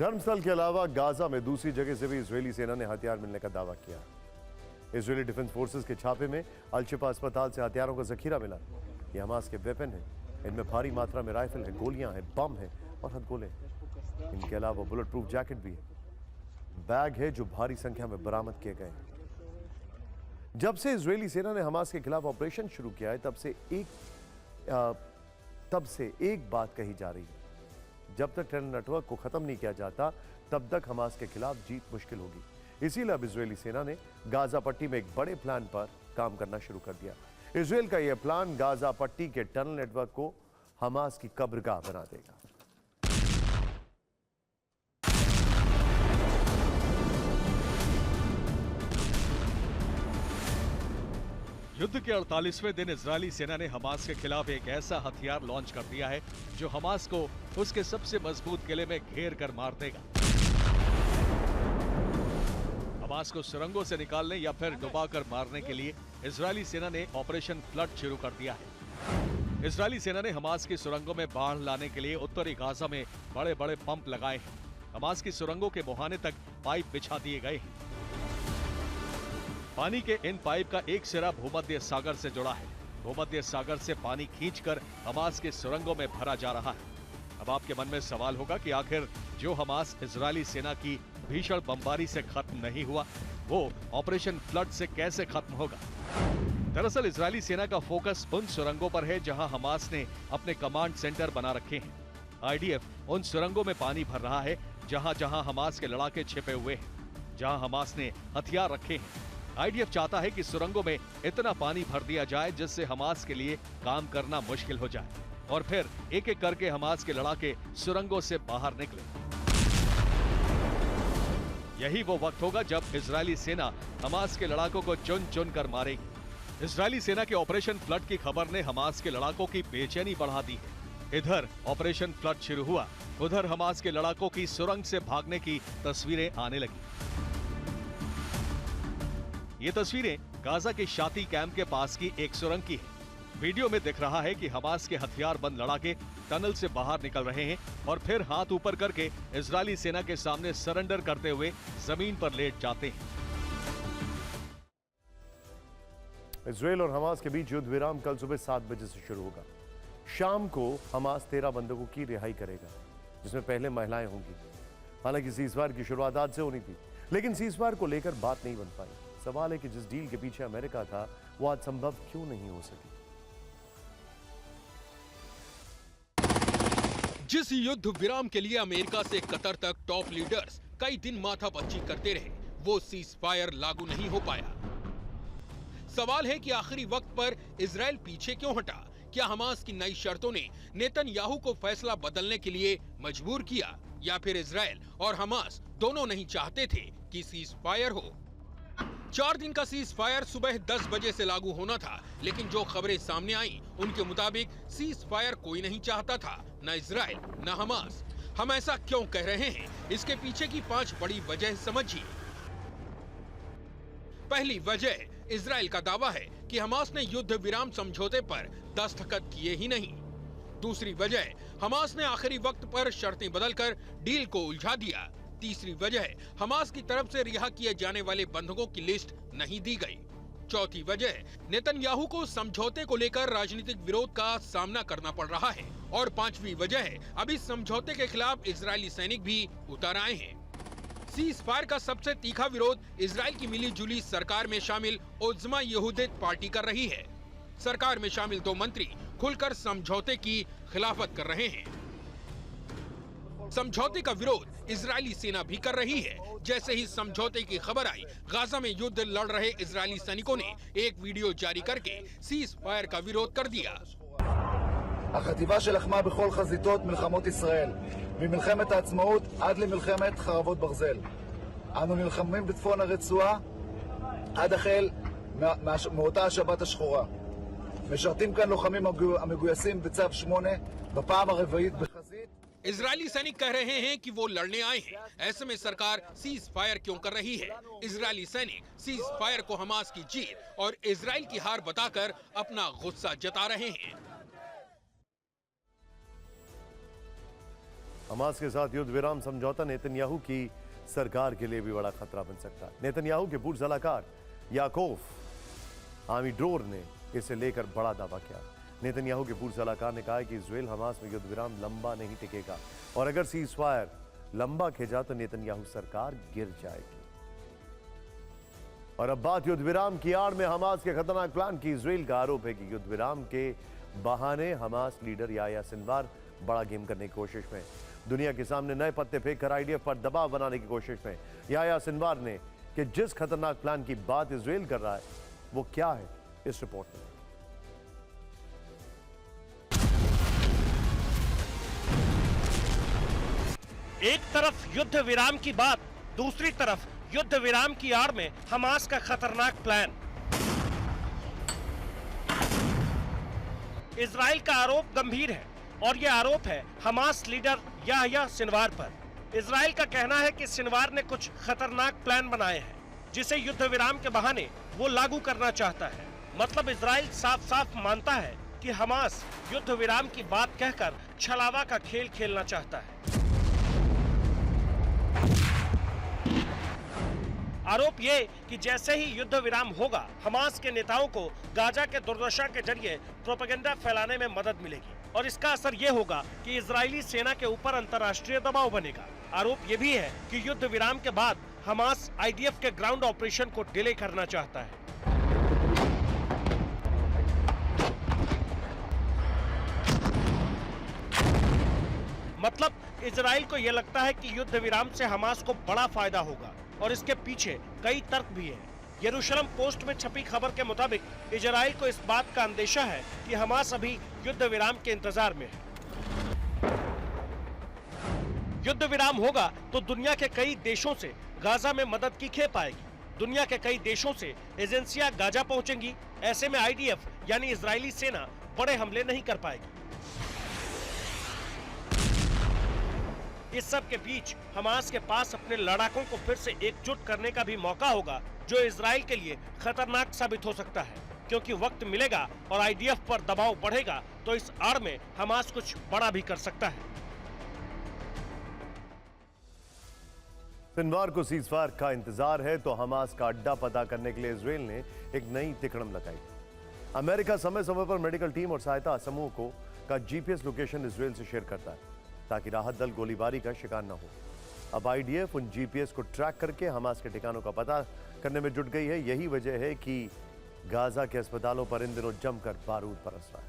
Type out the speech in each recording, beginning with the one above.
धर्मस्थल के अलावा गाजा में दूसरी जगह से भी इजरायली सेना ने हथियार मिलने का दावा किया। इजरायली डिफेंस फोर्सेस के छापे में अल-शिफा अस्पताल से हथियारों का जखीरा मिला। ये हमास के वेपन है। इनमें भारी मात्रा में राइफल है, गोलियां हैं, बम है और हथगोले हैं। इनके अलावा बुलेट प्रूफ जैकेट भी है, बैग है जो भारी संख्या में बरामद किए गए हैं। जब से इजरायली सेना ने हमास के खिलाफ ऑपरेशन शुरू किया है तब से एक बात कही जा रही है, जब तक टनल नेटवर्क को खत्म नहीं किया जाता तब तक हमास के खिलाफ जीत मुश्किल होगी। इसीलिए अब इजरायली सेना ने गाजा पट्टी में एक बड़े प्लान पर काम करना शुरू कर दिया। इजरायल का यह प्लान गाजा पट्टी के टनल नेटवर्क को हमास की कब्रगाह बना देगा। युद्ध के 48वें दिन इजरायली सेना ने हमास के खिलाफ एक ऐसा हथियार लॉन्च कर दिया है जो हमास को उसके सबसे मजबूत किले में घेर कर मार देगा। हमास को सुरंगों से निकालने या फिर डुबाकर मारने के लिए इजरायली सेना ने ऑपरेशन फ्लड शुरू कर दिया है। इजरायली सेना ने हमास की सुरंगों में बाढ़ लाने के लिए उत्तरी गाजा में बड़े बड़े पंप लगाए हैं। हमास की सुरंगों के मुहाने तक पाइप बिछा दिए गए हैं। पानी के इन पाइप का एक सिरा भूमध्य सागर से जुड़ा है। भूमध्य सागर से पानी खींचकर हमास के सुरंगों में भरा जा रहा है। अब आपके मन में सवाल होगा कि आखिर जो हमास इजरायली सेना की भीषण बमबारी से खत्म नहीं हुआ, वो ऑपरेशन फ्लड से कैसे खत्म होगा? दरअसल इजरायली सेना का फोकस उन सुरंगों पर है जहां हमास ने अपने कमांड सेंटर बना रखे हैं। आईडीएफ उन सुरंगों में पानी भर रहा है जहां जहां हमास के लड़ाके छिपे हुए हैं, जहां हमास ने हथियार रखे हैं। आईडीएफ चाहता है कि सुरंगों में इतना पानी भर दिया जाए जिससे हमास के लिए काम करना मुश्किल हो जाए और फिर एक एक करके हमास के लड़ाके सुरंगों से बाहर निकले। यही वो वक्त होगा जब इजरायली सेना हमास के लड़ाकों को चुन चुन कर मारेगी। इजरायली सेना के ऑपरेशन फ्लड की खबर ने हमास के लड़ाकों की बेचैनी बढ़ा दी है। इधर ऑपरेशन फ्लड शुरू हुआ, उधर हमास के लड़ाकों की सुरंग से भागने की तस्वीरें आने लगी। ये तस्वीरें गाजा के शाती कैंप के पास की एक सुरंग की है। वीडियो में दिख रहा है कि हमास के हथियार बंद लड़ाके टनल से बाहर निकल रहे हैं और फिर हाथ ऊपर करके इजरायली सेना के सामने सरेंडर करते हुए जमीन पर लेट जाते हैं। इजरायल और हमास के बीच युद्ध विराम कल सुबह 7 बजे से शुरू होगा। शाम को हमास 13 बंधकों की रिहाई करेगा, जिसमें पहले महिलाएं होंगी। हालांकि सीजफायर की शुरुआत आज से होनी थी, लेकिन सीजफायर को लेकर बात नहीं बन पाई। सवाल है कि जिस डील के पीछे अमेरिका था वो आज संभव क्यों नहीं हो सकी। जिस युद्ध विराम के लिए अमेरिका से कतर तक टॉप लीडर्स कई दिन माथापच्ची करते रहे, वो सीज फायर लागू नहीं हो पाया। सवाल है कि आखिरी वक्त पर इजराइल पीछे क्यों हटा? क्या हमास की नई शर्तों ने नेतन्याहू को फैसला बदलने के लिए मजबूर किया, या फिर इजराइल और हमास दोनों नहीं चाहते थे कि सीज फायर हो? 4 दिन का सीज फायर सुबह 10 बजे से लागू होना था, लेकिन जो खबरें सामने आई उनके मुताबिक सीज फायर कोई नहीं चाहता था, न इजराइल न हमास। हम ऐसा क्यों कह रहे हैं? इसके पीछे की 5 बड़ी वजह समझिए। पहली वजह, इजराइल का दावा है कि हमास ने युद्ध विराम समझौते पर दस्तखत किए ही नहीं। दूसरी वजह, हमास ने आखिरी वक्त पर शर्तें बदलकर डील को उलझा दिया। तीसरी वजह, हमास की तरफ से रिहा किए जाने वाले बंधकों की लिस्ट नहीं दी गई। चौथी वजह, नेतन्याहू को समझौते को लेकर राजनीतिक विरोध का सामना करना पड़ रहा है। और पांचवी वजह है, अब इस समझौते के खिलाफ इजरायली सैनिक भी उतर आए हैं। सीज फायर का सबसे तीखा विरोध इजराइल की मिली जुली सरकार में शामिल ओज्मा यहूदित पार्टी कर रही है। सरकार में शामिल 2 मंत्री खुलकर समझौते की खिलाफत कर रहे हैं। समझौते का विरोध इजरायली सेना भी कर रही है। जैसे ही समझौते की खबर आई, गाजा में युद्ध लड़ रहे इजरायली सैनिकों ने एक वीडियो जारी करके सीज फायर का विरोध कर दिया। החטיבה שלחמה בכל חזיתות מלחמות ישראל, ממלחמת העצמאות עד למלחמת חרבות ברזל. אנו נלחמים בצפון הרצועה עד החל מאותה השבת השחורה. משרתים כאן לוחמים המגויסים בצו 8 בפעם הרביעית בחזית. इजरायली सैनिक कह रहे हैं कि वो लड़ने आए हैं, ऐसे में सरकार सीज फायर क्यों कर रही है? इजरायली सैनिक सीज फायर को हमास की जीत और इजराइल की हार बताकर अपना गुस्सा जता रहे हैं। हमास के साथ युद्ध विराम समझौता नेतन्याहू की सरकार के लिए भी बड़ा खतरा बन सकता है। नेतन्याहू के पूर्व सलाहकार याकोव आमिड्रोर ने इसे लेकर बड़ा दावा किया। नेतन्याहू के पूर्व सलाहकार ने कहा कि इजराइल हमास में युद्ध विराम लंबा नहीं टिकेगा और अगर सीज़फायर लंबा खिंचा तो नेतन्याहू सरकार गिर जाएगी। और अब बात युद्ध विराम की आड़ में हमास के खतरनाक प्लान की। इजराइल का आरोप है कि युद्ध विराम के बहाने हमास लीडर याह्या सिनवार बड़ा गेम करने की कोशिश में, दुनिया के सामने नए पत्ते फेंककर आईडीएफ पर दबाव बनाने की कोशिश में। याह्या सिनवार ने कि जिस खतरनाक प्लान की बात इजराइल कर रहा है वो क्या है, इस रिपोर्ट में। एक तरफ युद्ध विराम की बात, दूसरी तरफ युद्ध विराम की आड़ में हमास का खतरनाक प्लान। इजराइल का आरोप गंभीर है और यह आरोप है हमास लीडर याह्या सिनवार पर। इजराइल का कहना है कि सिनवार ने कुछ खतरनाक प्लान बनाए हैं जिसे युद्ध विराम के बहाने वो लागू करना चाहता है। मतलब इजराइल साफ साफ मानता है कि हमास युद्ध विराम की बात कहकर छलावा का खेल खेलना चाहता है। आरोप ये कि जैसे ही युद्ध विराम होगा, हमास के नेताओं को गाजा के दुर्दशा के जरिए प्रोपेगेंडा फैलाने में मदद मिलेगी और इसका असर ये होगा कि इजरायली सेना के ऊपर अंतर्राष्ट्रीय दबाव बनेगा। आरोप ये भी है कि युद्ध विराम के बाद हमास आईडीएफ के ग्राउंड ऑपरेशन को डिले करना चाहता है। मतलब इजराइल को यह लगता है कि युद्ध विराम से हमास को बड़ा फायदा होगा और इसके पीछे कई तर्क भी हैं। यरूशलेम पोस्ट में छपी खबर के मुताबिक इजराइल को इस बात का अंदेशा है कि हमास अभी युद्ध विराम के इंतजार में है। युद्ध विराम होगा तो दुनिया के कई देशों से गाजा में मदद की खेप आएगी। दुनिया के कई देशों से एजेंसियां गाजा पहुंचेंगी। ऐसे में आईडीएफ यानी इजरायली सेना बड़े हमले नहीं कर पाएगी। इस सब के बीच हमास के पास अपने लड़ाकों को फिर से एकजुट करने का भी मौका होगा, जो इजराइल के लिए खतरनाक साबित हो सकता है, क्योंकि वक्त मिलेगा और आईडीएफ पर दबाव बढ़ेगा तो इस आड़ में हमास कुछ बड़ा भी कर सकता है। सिनवार को सीज़फायर का इंतजार है तो हमास का अड्डा पता करने के लिए इजराइल ने एक नई तिकड़म लगाई। अमेरिका समय समय पर मेडिकल टीम और सहायता समूह का जीपीएस लोकेशन इजराइल से शेयर करता है ताकि राहत दल गोलीबारी का शिकार न हो। अब आईडीएफ उन जीपीएस को ट्रैक करके हमास के ठिकानों का पता करने में जुट गई है। यही वजह है कि गाजा के अस्पतालों पर इन दिनों जमकर बारूद बरस रहा है।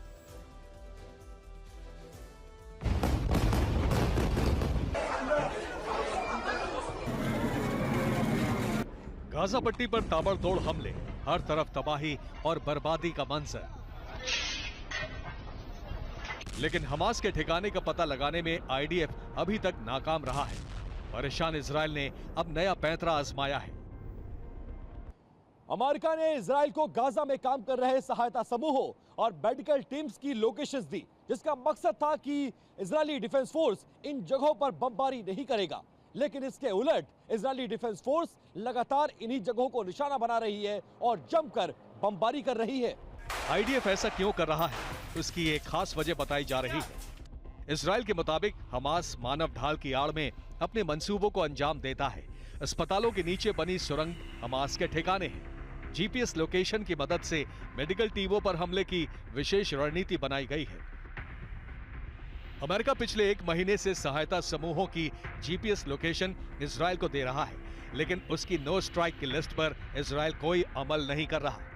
गाजा पट्टी पर ताबड़तोड़ हमले, हर तरफ तबाही और बर्बादी का मंजर। लेकिन हमास के ठिकाने का पता लगाने में आईडीएफ अभी तक नाकाम रहा है। परेशान इजराइल ने अब नया पैंतरा आजमाया है। अमेरिका ने इजराइल को गाजा में काम कर रहे सहायता समूहों और मेडिकल टीम्स की लोकेशंस दी, जिसका मकसद था कि इजरायली डिफेंस फोर्स इन जगहों पर बमबारी नहीं करेगा। लेकिन इसके उलट इजरायली डिफेंस फोर्स लगातार इन्हीं जगहों को निशाना बना रही है और जमकर बमबारी कर रही है। आईडीएफ ऐसा क्यों कर रहा है, उसकी एक खास वजह बताई जा रही है। इजराइल के मुताबिक हमास मानव ढाल की आड़ में अपने मंसूबों को अंजाम देता है। अस्पतालों के नीचे बनी सुरंग हमास के ठिकाने हैं। जीपीएस लोकेशन की मदद से मेडिकल टीमों पर हमले की विशेष रणनीति बनाई गई है। अमेरिका पिछले एक महीने से सहायता समूहों की जीपीएस लोकेशन इजराइल को दे रहा है, लेकिन उसकी नो स्ट्राइक की लिस्ट पर इजराइल कोई अमल नहीं कर रहा।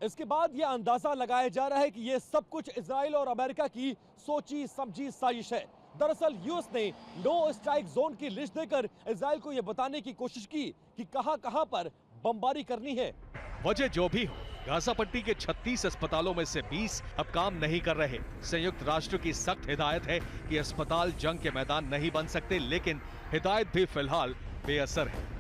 इसके बाद यह अंदाजा लगाया जा रहा है कि यह सब कुछ इजराइल और अमेरिका की सोची समझी साजिश है। दरअसल यूएस ने नो स्ट्राइक जोन की लिस्ट देकर इजराइल को यह बताने की कोशिश की कि कहां-कहां पर बमबारी करनी है। वजह जो भी हो, गाजा पट्टी के 36 अस्पतालों में से 20 अब काम नहीं कर रहे। संयुक्त राष्ट्र की सख्त हिदायत है कि अस्पताल जंग के मैदान नहीं बन सकते, लेकिन हिदायत भी फिलहाल बेअसर है।